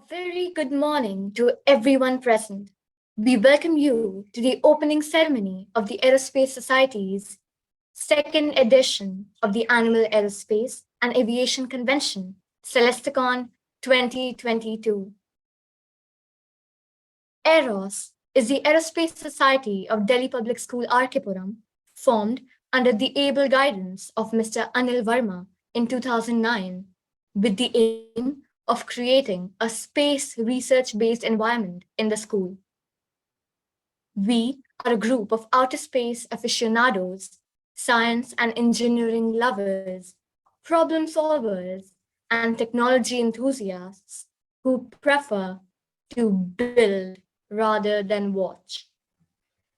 very good morning to everyone present. We welcome you to the opening ceremony of the Aerospace Society's second edition of the annual Aerospace and Aviation Convention, CelesteCon 2022. AEROS is the Aerospace Society of Delhi Public School Arkipuram, formed under the able guidance of Mr. Anil Verma in 2009, with the aim of creating a space research-based environment in the school. We are a group of outer space aficionados, science and engineering lovers, problem solvers, and technology enthusiasts who prefer to build rather than watch.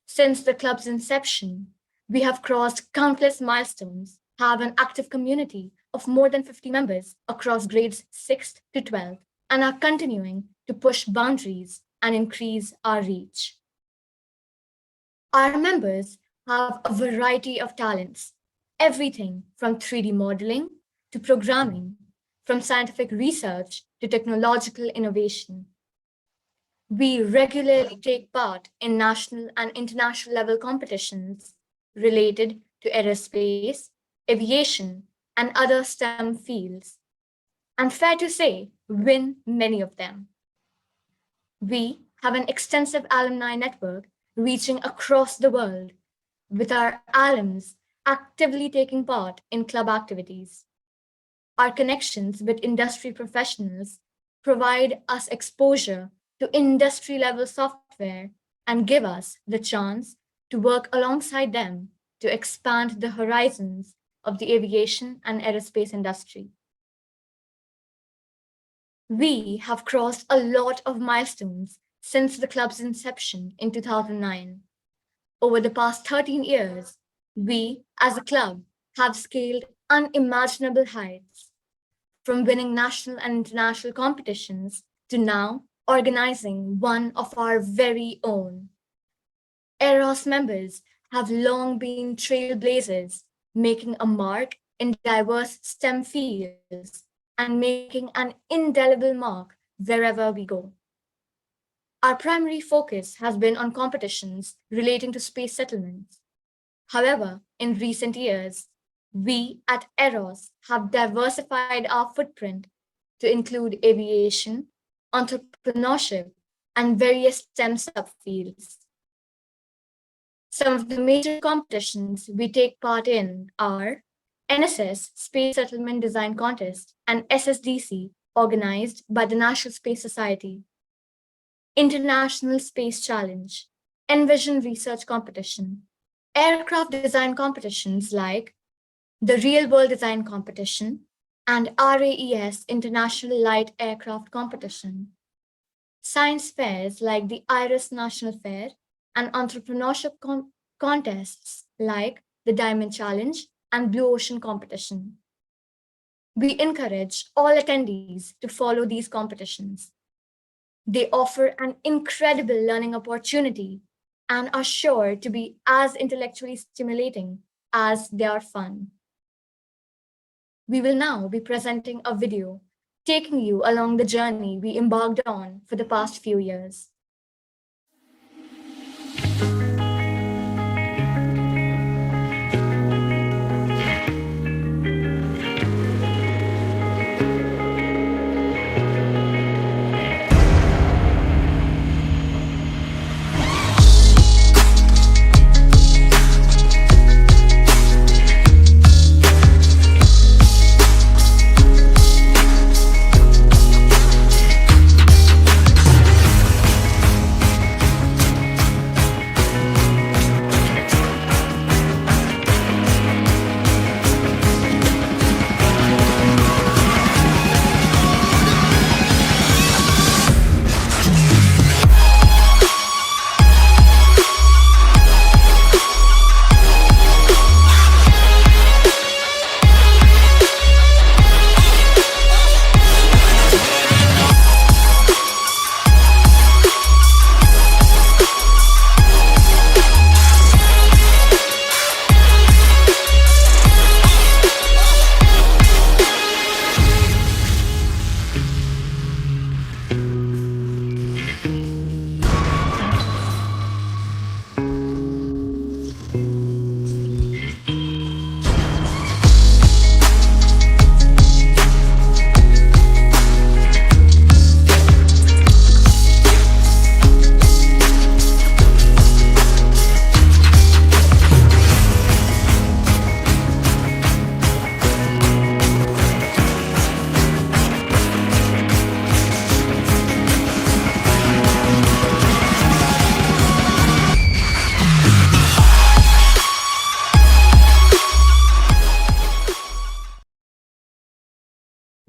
Since the club's inception, we have crossed countless milestones, have an active community of more than 50 members across grades 6th to 12th, and are continuing to push boundaries and increase our reach. Our members have a variety of talents, everything from 3D modeling to programming, from scientific research to technological innovation. We regularly take part in national and international level competitions related to aerospace, aviation, and other STEM fields, and fair to say, win many of them. We have an extensive alumni network reaching across the world, with our alums actively taking part in club activities. Our connections with industry professionals provide us exposure to industry level software and give us the chance to work alongside them to expand the horizons of the aviation and aerospace industry. We have crossed a lot of milestones since the club's inception in 2009. Over the past 13 years, we as a club have scaled unimaginable heights, from winning national and international competitions to now organizing one of our very own. AEROS members have long been trailblazers, making a mark in diverse STEM fields and making an indelible mark wherever we go. Our primary focus has been on competitions relating to space settlements. However, in recent years, we at AEROS have diversified our footprint to include aviation, entrepreneurship, and various STEM subfields. Some of the major competitions we take part in are NSS Space Settlement Design Contest and SSDC, organized by the National Space Society, International Space Challenge, Envision Research Competition, aircraft design competitions like the Real World Design Competition and RAES International Light Aircraft Competition, science fairs like the IRIS National Fair, and entrepreneurship contests like the Diamond Challenge and Blue Ocean Competition. We encourage all attendees to follow these competitions. They offer an incredible learning opportunity and are sure to be as intellectually stimulating as they are fun. We will now be presenting a video taking you along the journey we embarked on for the past few years.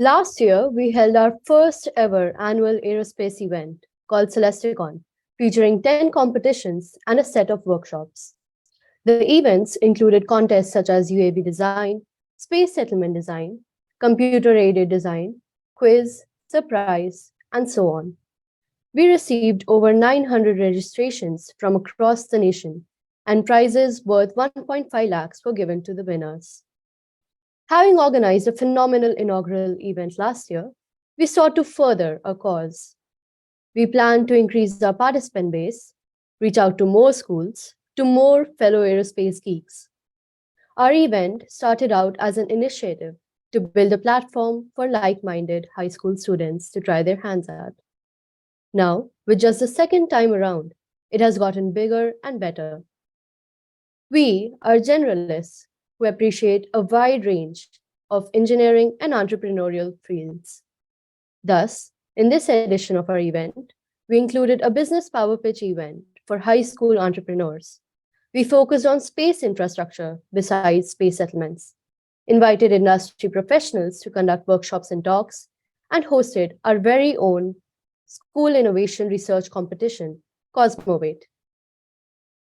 Last year, we held our first ever annual aerospace event called CelesteCon, featuring 10 competitions and a set of workshops. The events included contests such as UAV design, space settlement design, computer aided design, quiz, surprise, and so on. We received over 900 registrations from across the nation, and prizes worth 1.5 lakhs were given to the winners. Having organized a phenomenal inaugural event last year, we sought to further our cause. We plan to increase our participant base, reach out to more schools, to more fellow aerospace geeks. Our event started out as an initiative to build a platform for like minded high school students to try their hands at. Now, with just the second time around, it has gotten bigger and better. We are generalists who appreciate a wide range of engineering and entrepreneurial fields. Thus, in this edition of our event, we included a business power pitch event for high school entrepreneurs. We focused on space infrastructure besides space settlements, invited industry professionals to conduct workshops and talks, and hosted our very own school innovation research competition, Cosmovate.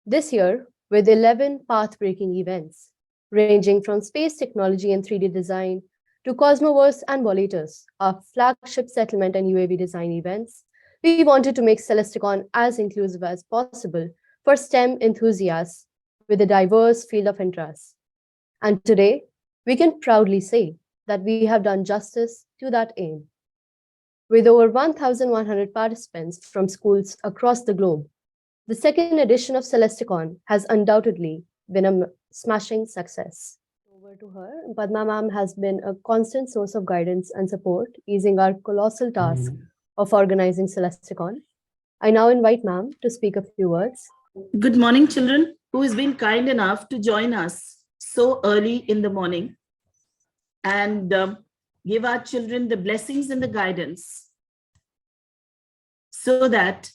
This year, with 11 path breaking events, ranging from space technology and 3D design to Cosmoverse and Volatus, our flagship settlement and UAV design events, we wanted to make CelesteCon as inclusive as possible for STEM enthusiasts with a diverse field of interests. And today, we can proudly say that we have done justice to that aim. With over 1,100 participants from schools across the globe, the second edition of CelesteCon has undoubtedly been a smashing success. Over to her. Padma ma'am has been a constant source of guidance and support, easing our colossal task of organizing CelesteCon. I now invite ma'am to speak a few words. Good morning, children, who has been kind enough to join us so early in the morning and give our children the blessings and the guidance so that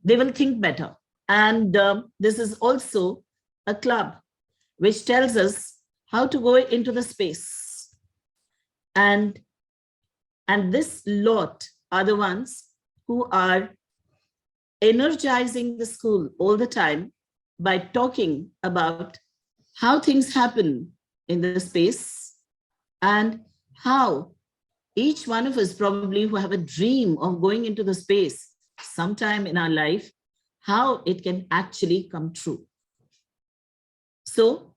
they will think better. And this is also a club which tells us how to go into the space. And this lot are the ones who are energizing the school all the time by talking about how things happen in the space and how each one of us probably who have a dream of going into the space sometime in our life, how it can actually come true. So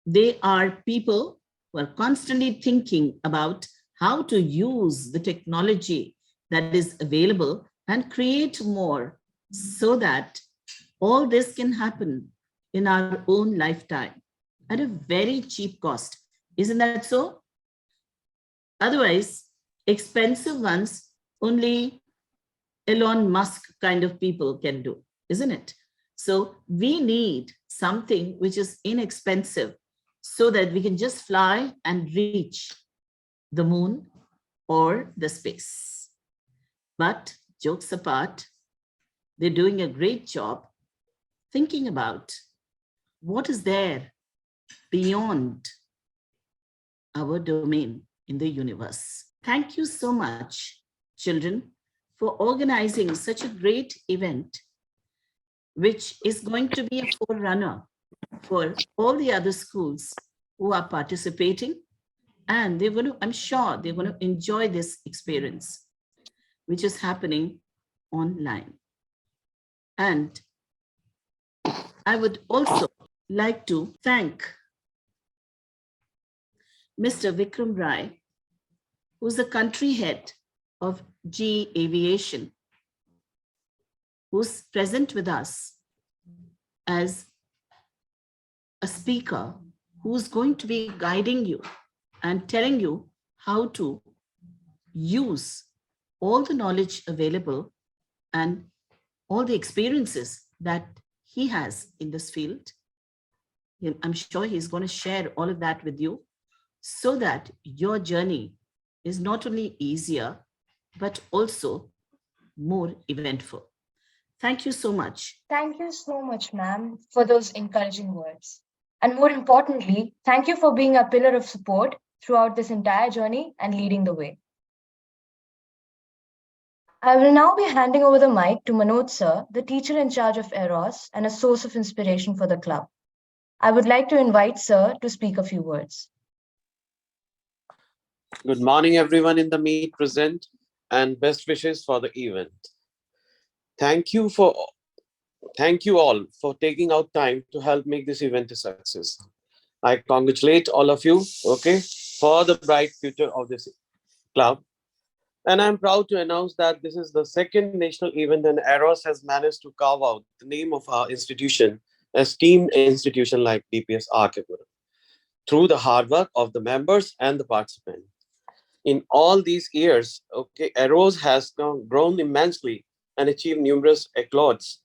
they are people who are constantly thinking about how to use the technology that is available and create more so that all this can happen in our own lifetime at a very cheap cost. Isn't that so? Otherwise, expensive ones only Elon Musk kind of people can do, isn't it? So we need something which is inexpensive so that we can just fly and reach the moon or the space. But jokes apart, they're doing a great job thinking about what is there beyond our domain in the universe. Thank you so much, children, for organizing such a great event, which is going to be a forerunner for all the other schools who are participating. And they're going to, I'm sure they're going to enjoy this experience, which is happening online. And I would also like to thank Mr. Vikram Rai, who's the country head of GE Aviation, who's present with us as a speaker who's going to be guiding you and telling you how to use all the knowledge available and all the experiences that he has in this field. I'm sure he's going to share all of that with you so that your journey is not only easier, but also more eventful. Thank you so much. Thank you so much, ma'am, for those encouraging words. And more importantly, thank you for being a pillar of support throughout this entire journey and leading the way. I will now be handing over the mic to Manoj sir, the teacher in charge of Eros and a source of inspiration for the club. I would like to invite sir to speak a few words. Good morning, everyone in the meet present, and best wishes for the event. Thank you for thank you all for taking out time to help make this event a success. I congratulate all of you, okay, for the bright future of this club. And I'm proud to announce that this is the second national event and Eros has managed to carve out the name of our institution, esteemed institution like DPS Arkipur, through the hard work of the members and the participants. In all these years, okay, Eros has grown immensely and achieved numerous accolades.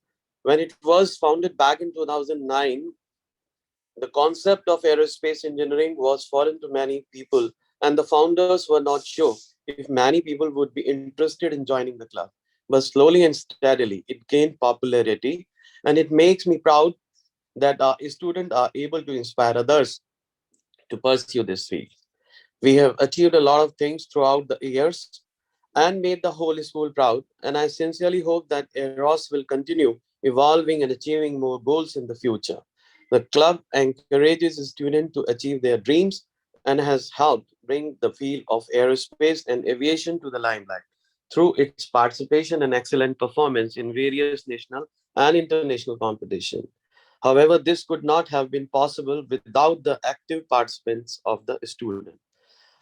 When it was founded back in 2009, the concept of aerospace engineering was foreign to many people, and the founders were not sure if many people would be interested in joining the club. But slowly and steadily, it gained popularity, and it makes me proud that our students are able to inspire others to pursue this field. We have achieved a lot of things throughout the years and made the whole school proud. And I sincerely hope that Eros will continue evolving and achieving more goals in the future. The club encourages students to achieve their dreams and has helped bring the field of aerospace and aviation to the limelight through its participation and excellent performance in various national and international competition. However, this could not have been possible without the active participants of the student.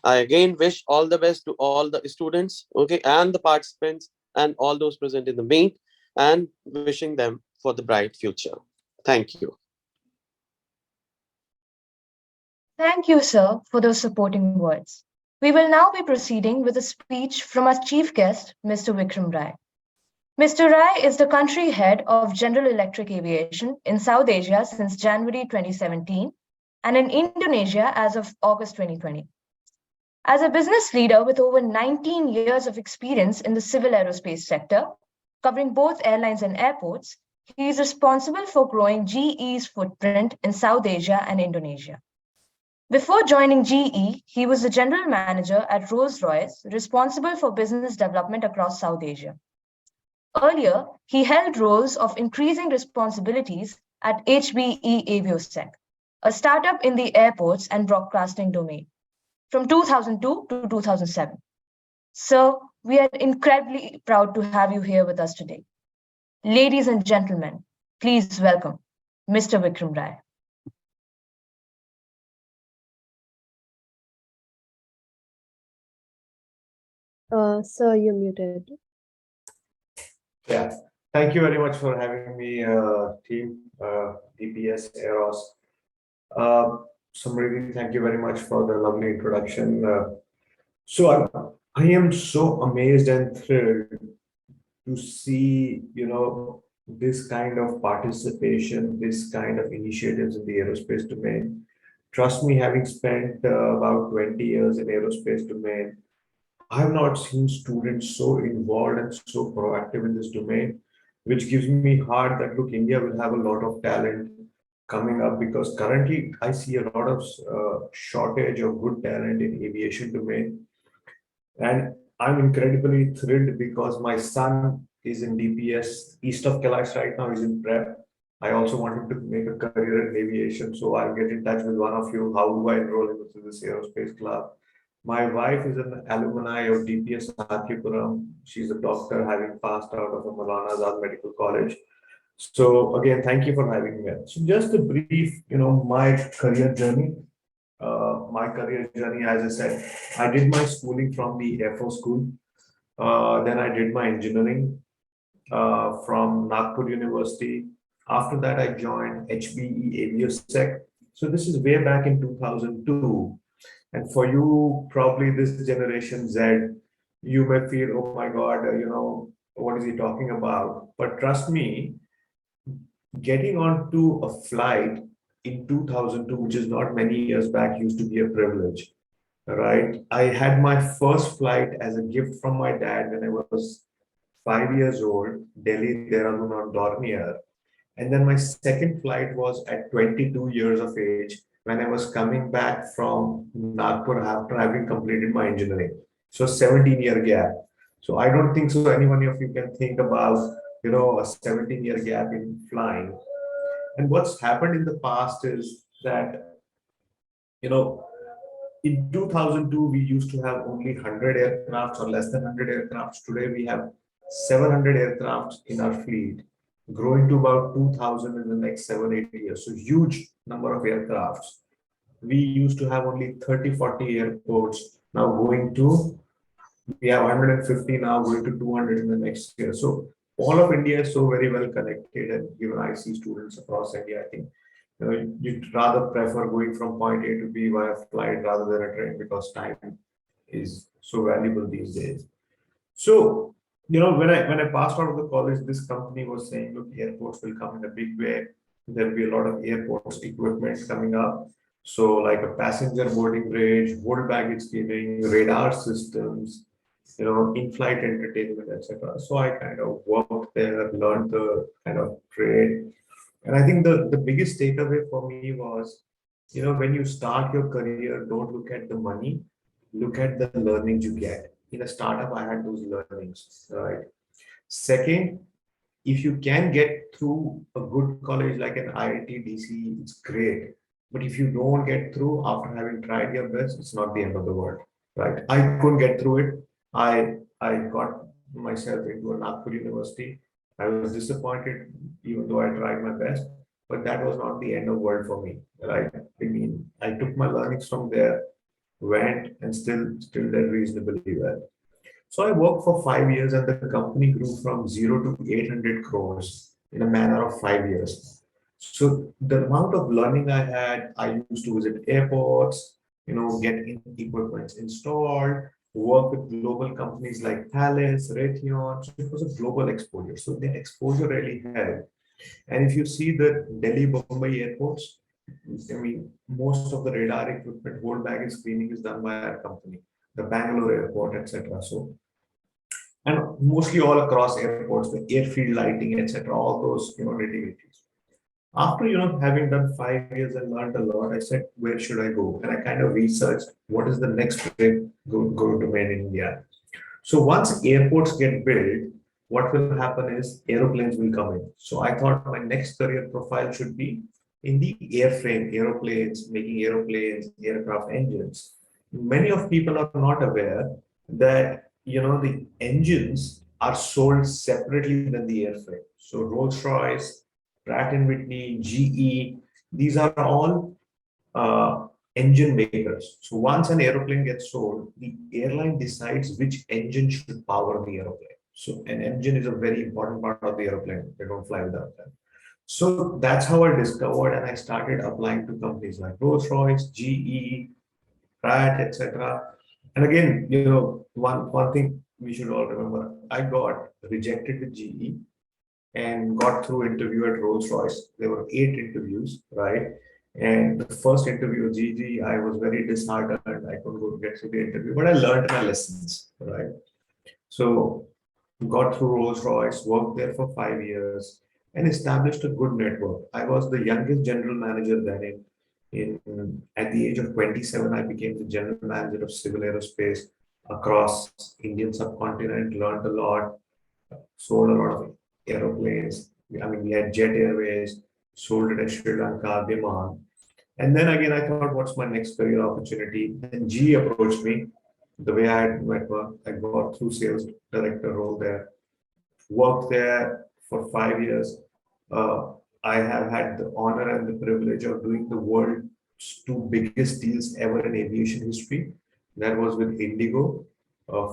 I again wish all the best to all the students, okay, and the participants and all those present in the meet, and wishing them for the bright future. Thank you. Thank you, sir, for those supporting words. We will now be proceeding with a speech from our chief guest, Mr. Vikram Rai. Mr. Rai is the country head of General Electric Aviation in South Asia since January 2017 and in Indonesia as of August 2020. As a business leader with over 19 years of experience in the civil aerospace sector, covering both airlines and airports, he is responsible for growing GE's footprint in South Asia and Indonesia. Before joining GE, he was the general manager at Rolls-Royce, responsible for business development across South Asia. Earlier, he held roles of increasing responsibilities at HBE Aviosec, a startup in the airports and broadcasting domain, from 2002 to 2007. Sir, we are incredibly proud to have you here with us today. Ladies and gentlemen, please welcome Mr. Vikram Rai. Sir, you're muted. Yeah, thank you very much for having me, team, DPS Eros. Samriti, thank you very much for the lovely introduction. I am so amazed and thrilled to see, this kind of participation, this kind of initiatives in the aerospace domain. Trust me, having spent about 20 years in aerospace domain, I have not seen students so involved and so proactive in this domain, which gives me heart that look, India will have a lot of talent coming up because currently I see a lot of shortage of good talent in aviation domain. And I'm incredibly thrilled because my son is in DPS east of Kailash right now, he's in prep. I also wanted to make a career in aviation, so I'll get in touch with one of you. How do I enroll into this aerospace club? My wife is an alumni of DPS Hathipuram. She's a doctor having passed out of the Maulana Azad Medical College. So again, thank you for having me. So just a brief, my career journey. As I said, I did my schooling from the Air Force School. Then I did my engineering from Nagpur University. After that, I joined HBE Aviosec. So this is way back in 2002. And for you, probably this generation Z, you may feel, oh my God, what is he talking about? But trust me, getting onto a flight in 2002, which is not many years back, used to be a privilege, right? I had my first flight as a gift from my dad when I was 5 years old, Delhi, Dehradun on Dornier. And then my second flight was at 22 years of age when I was coming back from Nagpur after having completed my engineering. So 17-year gap. So I don't think so anyone of you can think about, a 17-year gap in flying. And what's happened in the past is that, you know, in 2002, we used to have only 100 aircrafts or less than 100 aircrafts. Today, we have 700 aircrafts in our fleet, growing to about 2,000 in the next 7, 8 years. So huge number of aircrafts. We used to have only 30, 40 airports, now going to, we have 150 now, going to 200 in the next year. So all of India is so very well connected, and given I see students across India, I think you'd rather prefer going from point A to B via flight rather than a train, because time is so valuable these days. So, when I passed out of the college, this company was saying, look, airports will come in a big way. There'll be a lot of airports equipment coming up. So, like a passenger boarding bridge, hold baggage screening, radar systems, in-flight entertainment, etc. So I kind of worked there, learned the kind of trade. And I think the biggest takeaway for me was, when you start your career, don't look at the money, look at the learnings you get. In a startup, I had those learnings, right? Second, if you can get through a good college like an IIT, DC, it's great. But if you don't get through after having tried your best, it's not the end of the world, right? I couldn't get through it. I got myself into a Nagpur University. I was disappointed, even though I tried my best. But that was not the end of the world for me, right? I mean, I took my learnings from there, went, and still did reasonably well. So I worked for 5 years, and the company grew from zero to 800 crores in a matter of 5 years. So the amount of learning I had, I used to visit airports, get equipment installed, work with global companies like Thales, Raytheon. So it was a global exposure. So the exposure really helped. And if you see the Delhi Bombay airports, I mean, most of the radar equipment, hold baggage screening is done by our company, the Bangalore airport, etc. So, and mostly all across airports, the airfield lighting, etc., all those, nitty-gritties. After, having done 5 years and learned a lot, I said, where should I go? And I kind of researched what is the next big go domain in India. So once airports get built, what will happen is aeroplanes will come in. So I thought my next career profile should be in the airframe, aeroplanes, making aeroplanes, aircraft engines. Many of people are not aware that the engines are sold separately than the airframe. So Rolls-Royce, Pratt and Whitney, GE, these are all engine makers. So once an aeroplane gets sold, the airline decides which engine should power the aeroplane. So an engine is a very important part of the airplane. They don't fly without them. So that's how I discovered, and I started applying to companies like Rolls-Royce, GE, Pratt, etc. And again, one thing we should all remember, I got rejected with GE and got through interview at Rolls-Royce. There were 8 interviews, right? And the first interview, GG, I was very disheartened. I couldn't go to get through the interview, but I learned my lessons, right? So got through Rolls-Royce, worked there for 5 years, and established a good network. I was the youngest general manager then. At the age of 27, I became the general manager of civil aerospace across Indian subcontinent. Learned a lot, sold a lot of aeroplanes. I mean, we had Jet Airways, sold it at Sri Lanka, Biman. And then again, I thought, what's my next career opportunity? Then G approached me. The way I had network, I got through sales director role there. Worked there for 5 years. I have had the honor and the privilege of doing the world's two biggest deals ever in aviation history. That was with Indigo,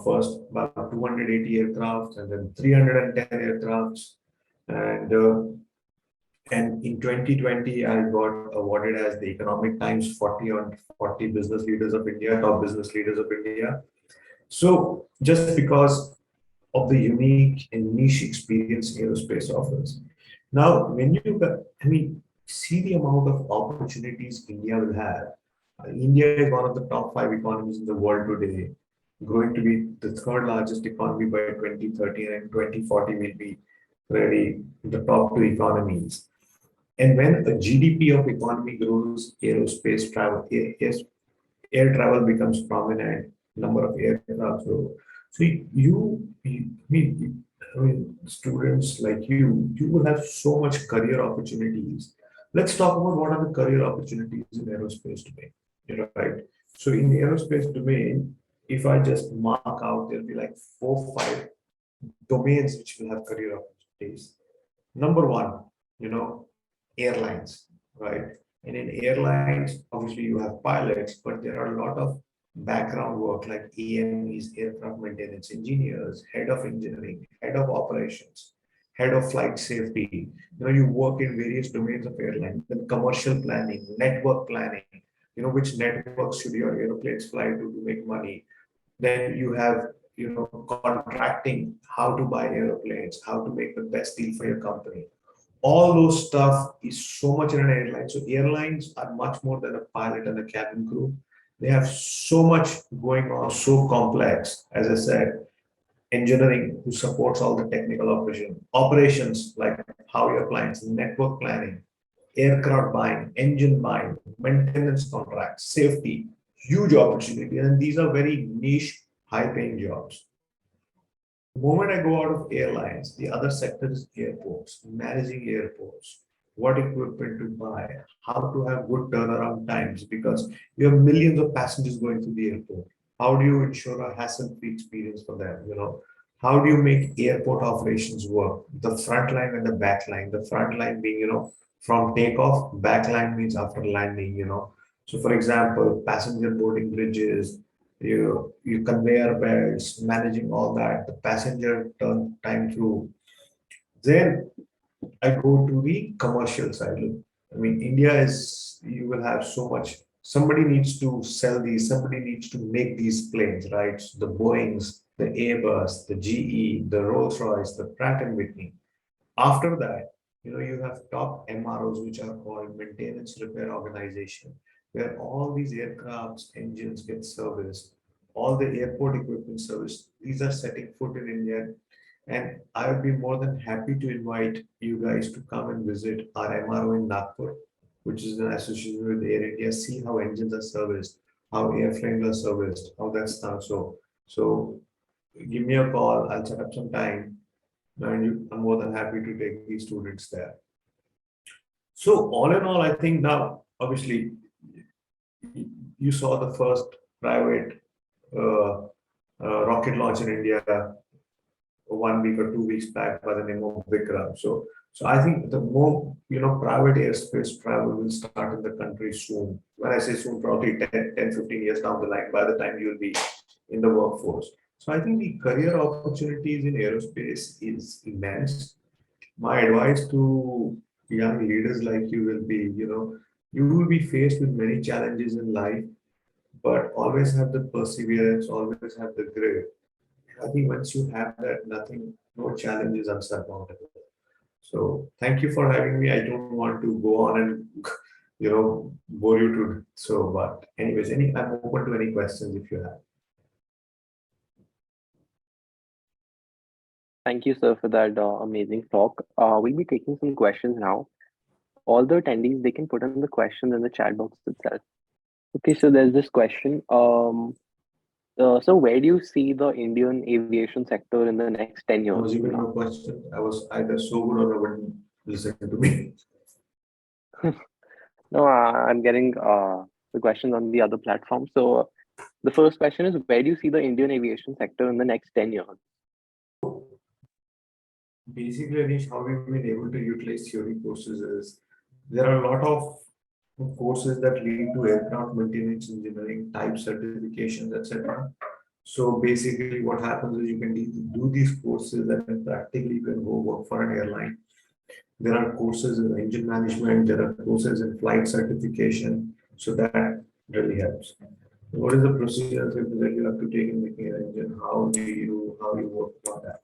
first about 280 aircrafts and then 310 aircrafts. And in 2020, I got awarded as the Economic Times 40 on 40 business leaders of India, top business leaders of India. So just because of the unique and niche experience aerospace offers. Now, when see the amount of opportunities India will have. India is one of the top 5 economies in the world today, going to be the third largest economy by 2030, and in 2040 will be really the top 2 economies. And when the GDP of economy grows, aerospace travel, air travel becomes prominent, number of aircraft grow. So I mean, students like you will have so much career opportunities. Let's talk about what are the career opportunities in aerospace domain, right? So in aerospace domain, if I just mark out, there'll be like 4, 5 domains which will have career opportunities. Number one, airlines, right? And in airlines, obviously you have pilots, but there are a lot of background work like AMEs, aircraft maintenance engineers, head of engineering, head of operations, head of flight safety. You work in various domains of airline, then commercial planning, network planning, which networks should your airplanes fly to make money. Then you have, contracting, how to buy airplanes, how to make the best deal for your company. All those stuff is so much in an airline. So airlines are much more than a pilot and a cabin crew. They have so much going on, so complex. As I said, engineering who supports all the technical operations like how your clients, network planning, aircraft buying, engine buying, maintenance contracts, safety, huge opportunity. And these are very niche, high-paying jobs. The moment I go out of airlines, the other sector is airports, managing airports, what equipment to buy, how to have good turnaround times because you have millions of passengers going through the airport. How do you ensure a hassle-free experience for them? How do you make airport operations work? The front line and the back line. The front line being, from takeoff, back line means after landing. So for example, passenger boarding bridges, you conveyor belts, managing all that, the passenger turn time through. Then I go to the commercial side. Look, I mean, India is, you will have so much. Somebody needs to sell these, somebody needs to make these planes, right? So the Boeings, the Airbus, the GE, the Rolls Royce, the Pratt and Whitney. After that, you have top MROs, which are called maintenance repair organization, where all these aircrafts, engines get serviced, all the airport equipment service. These are setting foot in India. And I would be more than happy to invite you guys to come and visit our MRO in Nagpur, which is an association with Air India, see how engines are serviced, how airframes are serviced, how that's done. So give me a call, I'll set up some time and I'm more than happy to take these students there. So all in all, I think now, obviously, you saw the first private rocket launch in India 1 week or 2 weeks back by the name of Vikram. So I think the more, private airspace travel will start in the country soon. When I say soon, probably 10, 15 years down the line, by the time you'll be in the workforce. So I think the career opportunities in aerospace is immense. My advice to young leaders like you will be, you will be faced with many challenges in life, but always have the perseverance, always have the grit. I think once you have that, no challenge is unsurmountable. So thank you for having me. I don't want to go on and, bore you to. So, but anyways, I'm open to any questions if you have. Thank you, sir, for that amazing talk. We'll be taking some questions now. All the attendees, they can put in the questions in the chat box itself. Okay, so there's this question. So where do you see the Indian aviation sector in the next 10 years Was from even now? no question. I was either so good or nobody listened to me. No, I'm getting the questions on the other platform. So the first question is, where do you see the Indian aviation sector in the next 10 years? Basically, Anish, how we've been able to utilize theory courses is there are a lot of courses that lead to aircraft maintenance engineering, type certifications, etc. So basically, what happens is you can do these courses and practically you can go work for an airline. There are courses in engine management, there are courses in flight certification, so that really helps. What is the procedure that you have to take in making an engine? How you work on that?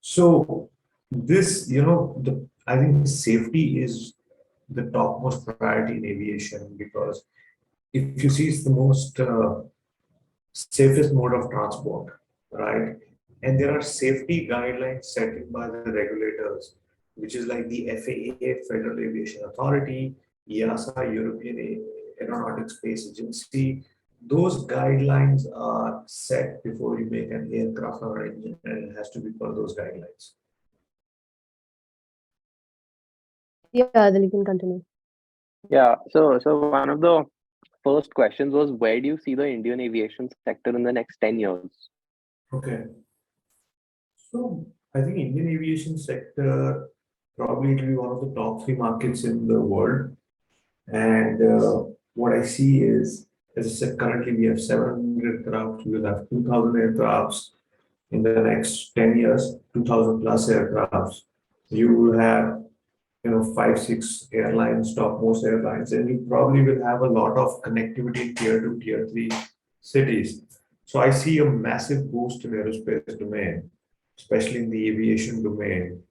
So this, I think safety is the topmost priority in aviation because if you see, it's the most safest mode of transport, right? And there are safety guidelines set by the regulators, which is like the FAA, Federal Aviation Authority, EASA, European Aeronautics Space Agency, those guidelines are set before you make an aircraft or engine, and it has to be per those guidelines. Yeah, then you can continue. Yeah. So one of the first questions was, where do you see the Indian aviation sector in the next 10 years? Okay. So I think Indian aviation sector probably will be one of the top three markets in the world. And what I see is, as I said, currently we have 700 aircraft. We will have 2,000 aircrafts in the next 10 years, 2,000 plus aircrafts. You will have, five, six airlines, topmost airlines, and you probably will have a lot of connectivity in tier two, tier three cities. So I see a massive boost in aerospace domain, especially in the aviation domain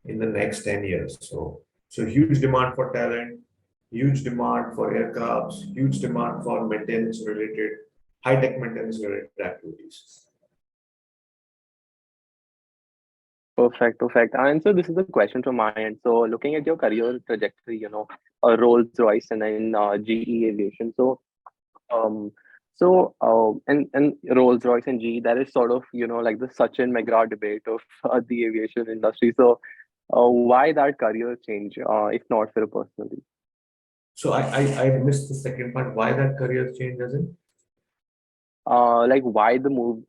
in the next 10 years. So huge demand for talent, huge demand for aircrafts, huge demand for maintenance related, high tech maintenance related activities. Perfect, perfect. And so this is a question from my end. So looking at your career trajectory, Rolls-Royce and then GE Aviation. Um, and Rolls-Royce and GE, that is sort of, like the Sachin McGrath debate of the aviation industry. So why that career change, if not for a personally? So I missed the second part. Why that career change, as in? Like why the move,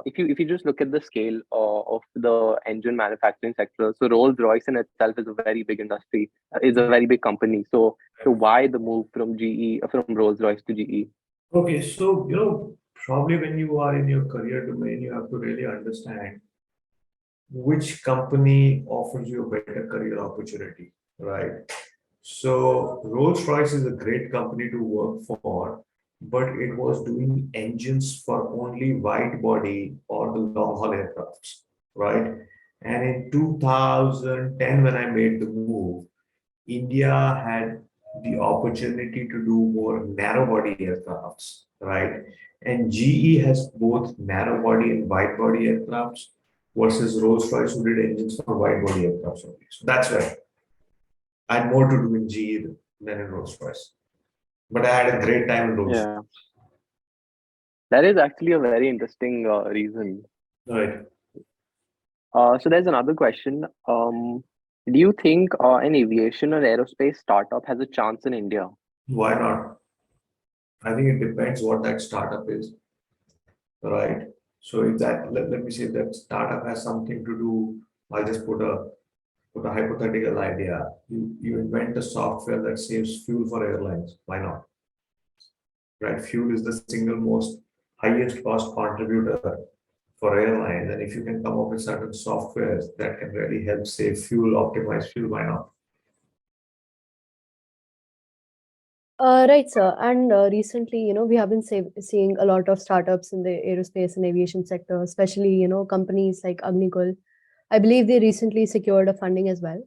if you just look at the scale of the engine manufacturing sector, so Rolls-Royce in itself is a very big industry, is a very big company. So why the move from from Rolls-Royce to GE? Okay, so probably when you are in your career domain, you have to really understand which company offers you a better career opportunity, right? So Rolls-Royce is a great company to work for, but it was doing engines for only wide body or the long haul aircrafts, right? And in 2010, when I made the move, India had the opportunity to do more narrow body aircrafts, right? And GE has both narrow body and wide body aircrafts versus Rolls-Royce who did engines for wide body aircrafts only. So that's why I had more to do in GE than in Rolls-Royce. But I had a great time in Rolls. Yeah, that is actually a very interesting reason. Right. So there's another question. Do you think an aviation or aerospace startup has a chance in India? Why not? I think it depends what that startup is, right? So if let me say that startup has something to do, I'll just put a hypothetical idea. You invent a software that saves fuel for airlines. Why not? Right? Fuel is the single most highest cost contributor for airlines. And if you can come up with certain softwares that can really help save fuel, optimize fuel, why not? Right, sir. And recently, we have been seeing a lot of startups in the aerospace and aviation sector, especially, companies like Agnikul. I believe they recently secured a funding as well.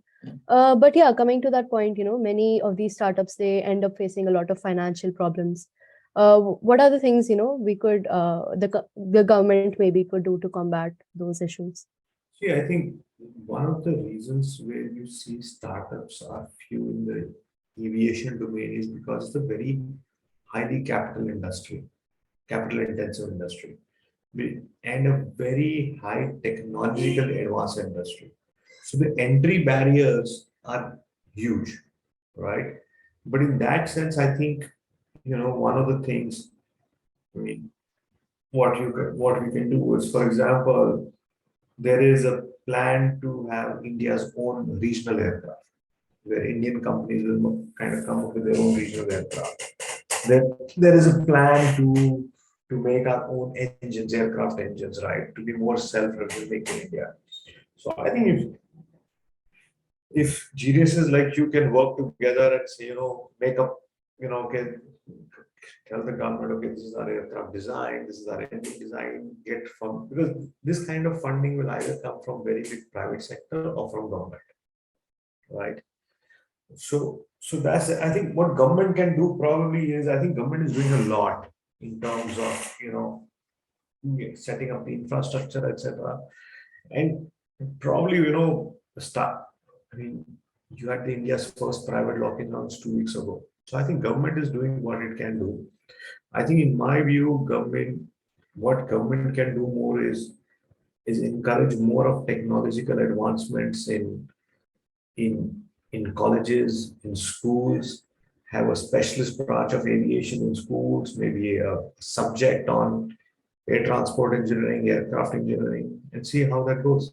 But yeah, coming to that point, many of these startups, they end up facing a lot of financial problems. What are the things, the government maybe could do to combat those issues? See, I think one of the reasons where you see startups are few in the aviation domain is because it's a very highly capital intensive industry, and a very high technological advanced industry. So the entry barriers are huge, right? But in that sense, I think, one of the things, I mean, what we can do is, for example, there is a plan to have India's own regional aircraft, where Indian companies will kind of come up with their own regional aircraft. There is a plan to make our own engines, aircraft engines, right? To be more self-reliant in India. So I think if geniuses like you can work together and say, make up, okay, tell the government, okay, this is our aircraft design, this is our engine design, get from, because this kind of funding will either come from very big private sector or from government, right? So that's, I think what government can do probably is, I think government is doing a lot in terms of, setting up the infrastructure, etc. And probably, start. I mean, you had the India's first private lock-in rounds 2 weeks ago, So I think government is doing what it can do. I think in my view, what government can do more is encourage more of technological advancements in in colleges, in schools, have a specialist branch of aviation in schools, maybe a subject on air transport engineering, aircraft engineering, and see how that goes.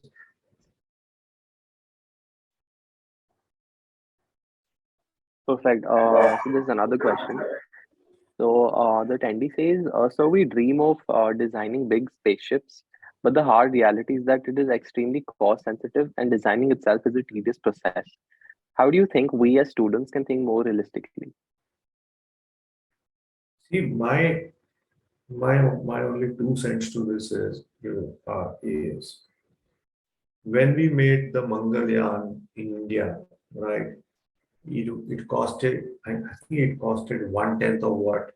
Perfect. So there's another question. So the attendee says, so we dream of designing big spaceships, but the hard reality is that it is extremely cost sensitive and designing itself is a tedious process. How do you think we as students can think more realistically? See, my only 2 cents to this is when we made the Mangalyaan in India, right? It costed, I think it costed 1/10 of what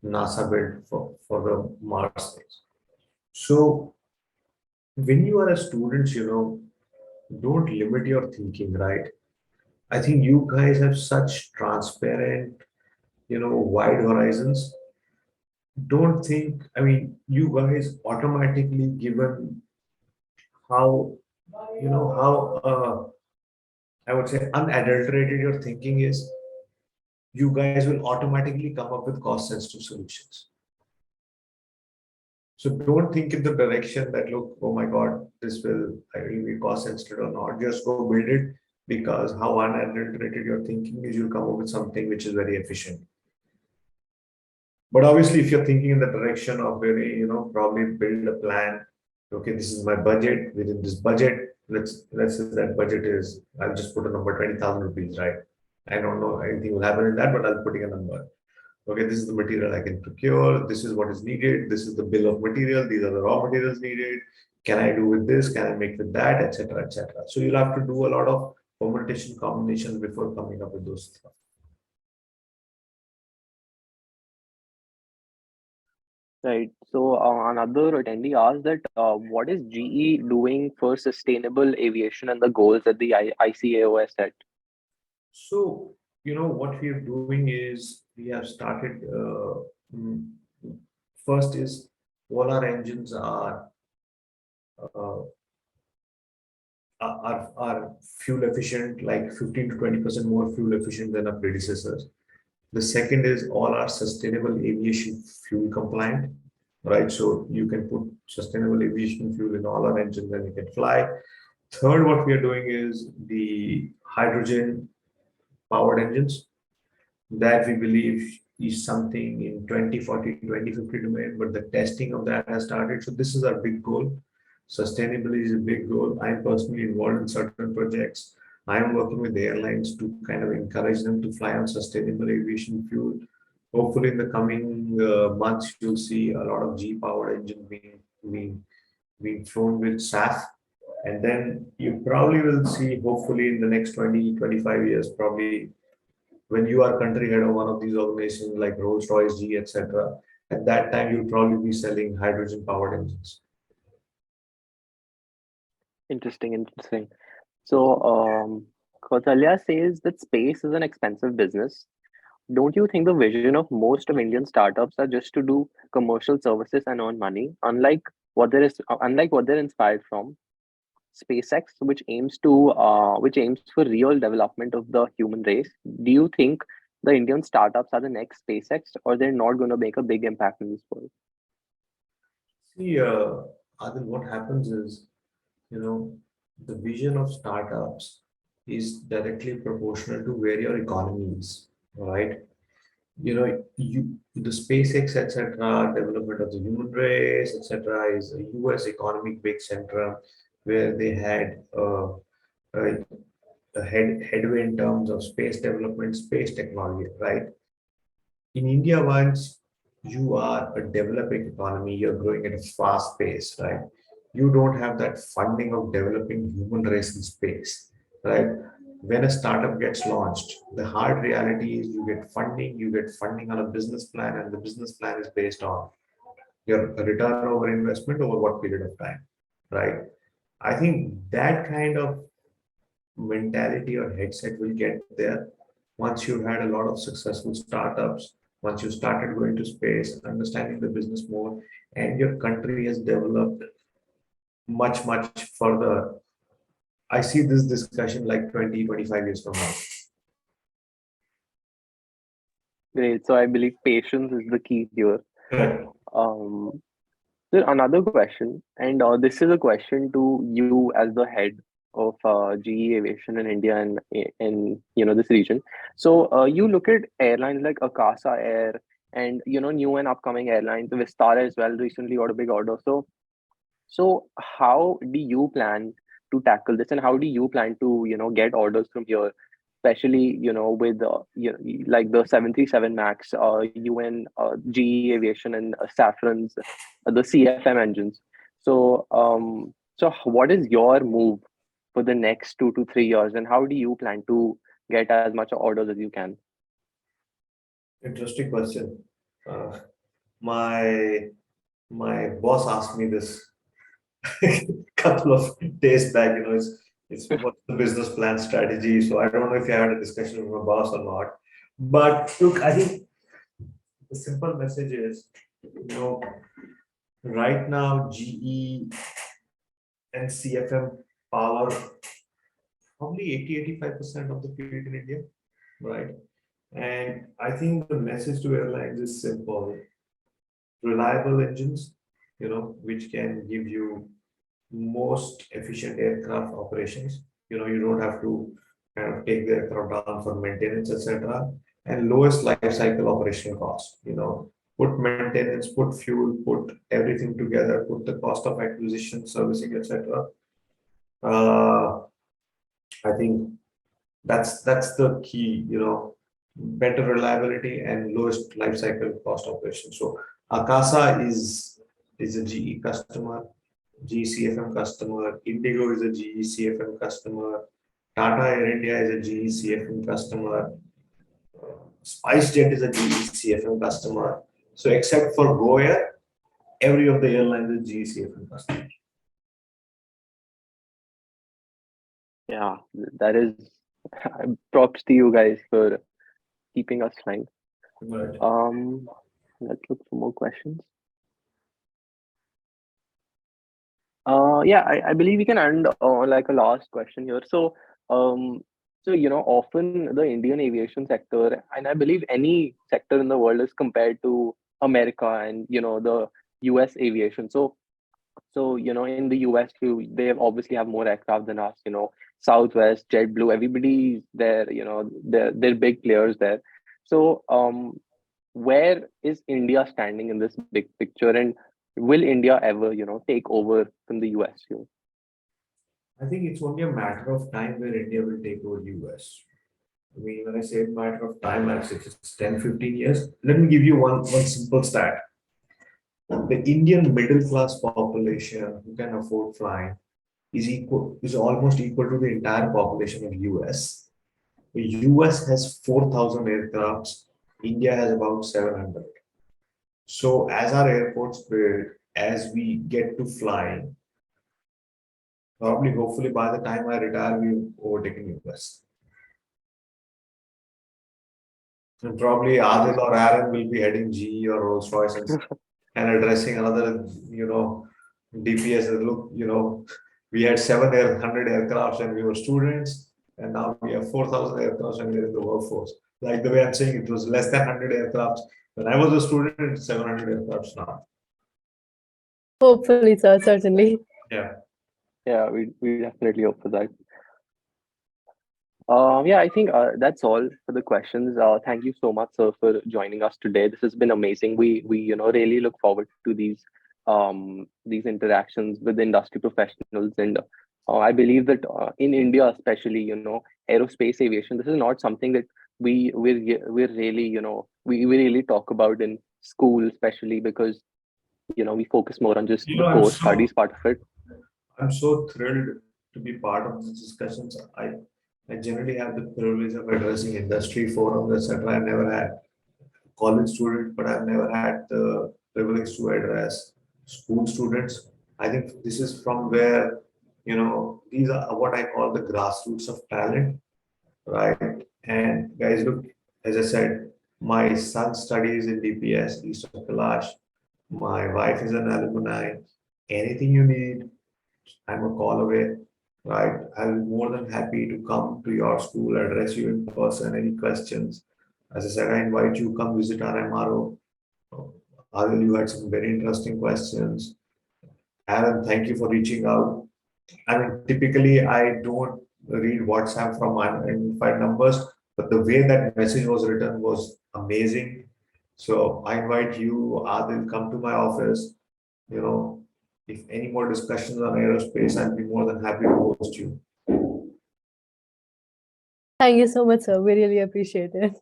NASA built for the Mars space. So when you are a student, don't limit your thinking, right? I think you guys have such transparent, wide horizons. Don't think, I mean, you guys automatically given how, how I would say unadulterated your thinking is, you guys will automatically come up with cost sensitive solutions. So don't think in the direction that look, oh my God, this will I will be cost sensitive or not. Just go build it because how unadulterated your thinking is, you'll come up with something which is very efficient. But obviously, if you're thinking in the direction of very, probably build a plan. Okay, this is my budget. Within this budget, let's say that budget is, I'll just put a number 20,000 rupees, right? I don't know anything will happen in that, but I'll putting a number. Okay, this is the material I can procure. This is what is needed. This is the bill of material. These are the raw materials needed. Can I do with this? Can I make with that, etc., etc. So you'll have to do a lot of permutation combinations before coming up with those stuff. Right. So another attendee asked that what is GE doing for sustainable aviation and the goals that the ICAO has set? So, what we are doing is we have started. Mm, First is all our engines uh, are fuel efficient, like 15 to 20% more fuel efficient than our predecessors. The second is all our sustainable aviation fuel compliant, right? So you can put sustainable aviation fuel in all our engines and you can fly. Third, what we are doing is the hydrogen powered engines that we believe is something in 2040, 2050 domain, but the testing of that has started. So this is our big goal. Sustainability is a big goal. I'm personally involved in certain projects. I am working with airlines to kind of encourage them to fly on sustainable aviation fuel. Hopefully, in the coming months, you'll see a lot of G-powered engines being flown with SAF. And then you probably will see, hopefully, in the next 20, 25 years, probably when you are country head of one of these organizations like Rolls-Royce, G, etc., at that time you'll probably be selling hydrogen-powered engines. Interesting, interesting. So Kausalya says that space is an expensive business. Don't you think the vision of most of Indian startups are just to do commercial services and earn money, unlike what they're inspired from? SpaceX, which aims for real development of the human race. Do you think the Indian startups are the next SpaceX, or they're not going to make a big impact in this world? See, Adil, what happens is, you know, the vision of startups is directly proportional to where your economy is, right? The SpaceX, etc., development of the human race, etc., is a US economic big center where they had a, a headway in terms of space development, space technology, right? In India, once you are a developing economy, you're growing at a fast pace, right? You don't have that funding of developing human race in space, right? When a startup gets launched, the hard reality is you get funding on a business plan, and the business plan is based on your return over investment over what period of time, right? I think that kind of mentality or headset will get there once you had a lot of successful startups, once you started going to space, understanding the business more, and your country has developed much, much further. I see this discussion like 20, 25 years from now. Great. So I believe patience is the key here. Correct. Um, so another question, and this is a question to you as the head of GE Aviation in India and in this region. So you look at airlines like Akasa Air and new and upcoming airlines, Vistara as well recently got a big order. So how do you plan to tackle this, and how do you plan to get orders from here, especially with like the 737 Max, UN, GE Aviation, and Safran's the CFM engines. So what is your move for the next 2 to 3 years, and how do you plan to get as much orders as you can? Interesting question. Uh, my my boss asked me this couple of days back. It's what's the business plan strategy. So I don't know if you had a discussion with my boss or not. But look, I think the simple message is, right now GE and CFM power probably 80-85% of the fleet in India, right? And I think the message to airlines is simple: reliable engines, which can give you most efficient aircraft operations. You don't have to kind of take the aircraft down for maintenance, etc. And lowest life cycle operational cost. Put maintenance, put fuel, put everything together, put the cost of acquisition, servicing, etc. Uh, I think that's the key. Better reliability and lowest life cycle cost operation. So Akasa is a GE customer. GCFM customer, Indigo is a GECFM customer, Tata Air India is a GECFM customer, SpiceJet is a GECFM customer. So except for Go Air, every of the airlines is GECFM customer. Yeah, that is props to you guys for keeping us flying. Right. Let's look for more questions. Yeah, I believe we can end on like a last question here. So often the Indian aviation sector, and I believe any sector in the world, is compared to America and the US aviation. So in the US too, they obviously have more aircraft than us. Southwest, JetBlue, everybody's there. They're big players there. So where is India standing in this big picture, and will India ever take over from the US? I think it's only a matter of time where India will take over US. I mean, when I say matter of time, I'd say it's 10, 15 years. Let me give you one simple stat. The Indian middle class population who can afford flying is almost equal to the entire population of US. The US has 4,000 aircrafts. India has about 700. So as our airports build, as we get to flying, probably hopefully by the time I retire, we've overtaken US. And probably Adil or Aaron will be heading GE or Rolls Royce and addressing another, DPS. Look, we had 700 aircrafts and we were students, and now we have 4,000 aircrafts and we're in the workforce. Like the way I'm saying, it was less than 100 aircrafts when I was a student, it's 700 aircrafts now. Hopefully, sir, certainly. Yeah. Yeah, we definitely hope for that. Yeah, I think that's all for the questions. Thank you so much, sir, for joining us today. This has been amazing. We really look forward to these interactions with industry professionals, and I believe that in India, especially, aerospace aviation, this is not something that we're really we really talk about in school, especially because we focus more on just the core studies part of it. I'm so thrilled to be part of these discussions. I generally have the privilege of addressing industry forums, etc. I never had college students, but I've never had the privilege to address school students. I think this is from where, these are what I call the grassroots of talent, right? And guys, look, as I said, my son studies in DPS, East of Kailash. My wife is an alumni. Anything you need, I'm a call away, right? I'll be more than happy to come to your school, address you in person, any questions. As I said, I invite you, come visit our MRO. Adil, you had some very interesting questions. Aaron, thank you for reaching out. I mean, typically I don't read WhatsApp from unidentified numbers, but the way that message was written was amazing. So I invite you, Adil, come to my office. You know, if any more discussions on aerospace, I'll be more than happy to host you. Thank you so much, sir. We really appreciate it.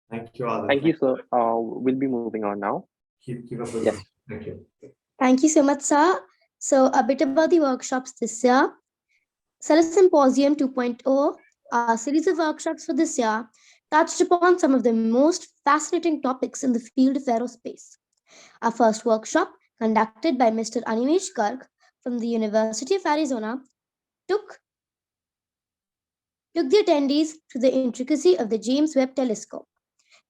Thank you, Adil. Thank you, sir. We'll be moving on now. Keep up with Yes. me. Thank you. Thank you so much, sir. So, a bit about the workshops this year. Symposium 2.0, a series of workshops for this year, touched upon some of the most fascinating topics in the field of aerospace. Our first workshop, conducted by Mr. Animesh Garg from the University of Arizona, took, took the attendees to the intricacy of the James Webb Telescope.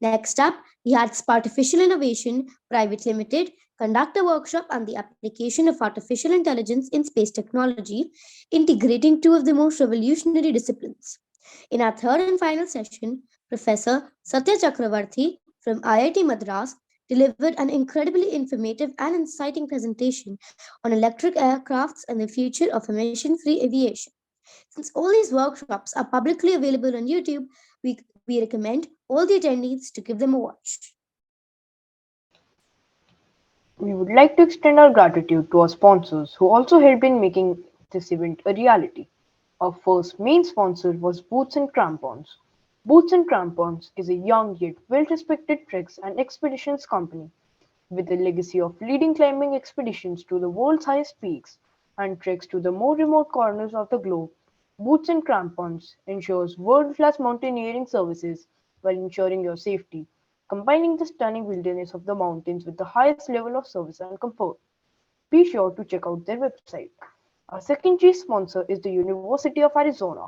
Next up, we had Spartificial Innovation Private Limited conduct a workshop on the application of artificial intelligence in space technology, integrating two of the most revolutionary disciplines. In our third and final session, Professor Satya Chakravarthi from IIT Madras delivered an incredibly informative and inciting presentation on electric aircrafts and the future of emission-free aviation. Since all these workshops are publicly available on YouTube, we recommend all the attendees to give them a watch. We would like to extend our gratitude to our sponsors who also helped in making this event a reality. Our first main sponsor was Boots and Crampons. Boots and Crampons is a young yet well-respected treks and expeditions company with a legacy of leading climbing expeditions to the world's highest peaks and treks to the more remote corners of the globe. Boots and Crampons ensures world-class mountaineering services while ensuring your safety, combining the stunning wilderness of the mountains with the highest level of service and comfort. Be sure to check out their website. Our secondary sponsor is the University of Arizona.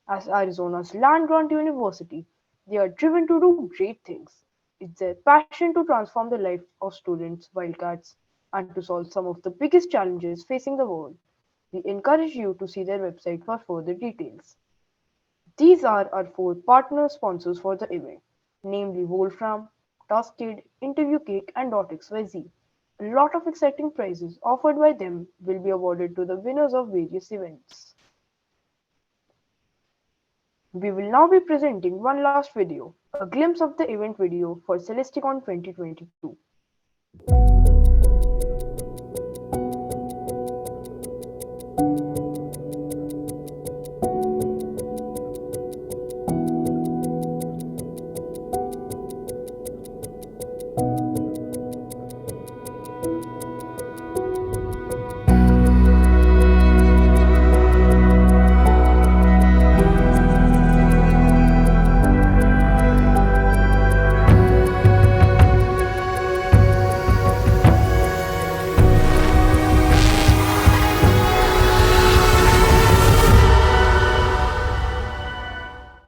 As Arizona's land-grant university, they are driven to do great things. It's their passion to transform the life of students, wildcats, and to solve some of the biggest challenges facing the world. We encourage you to see their website for further details. These are our four partner sponsors for the event, namely Wolfram, Toasted, Interview Cake, and .xyz. A lot of exciting prizes offered by them will be awarded to the winners of various events. We will now be presenting one last video, a glimpse of the event video for CelesteCon 2022.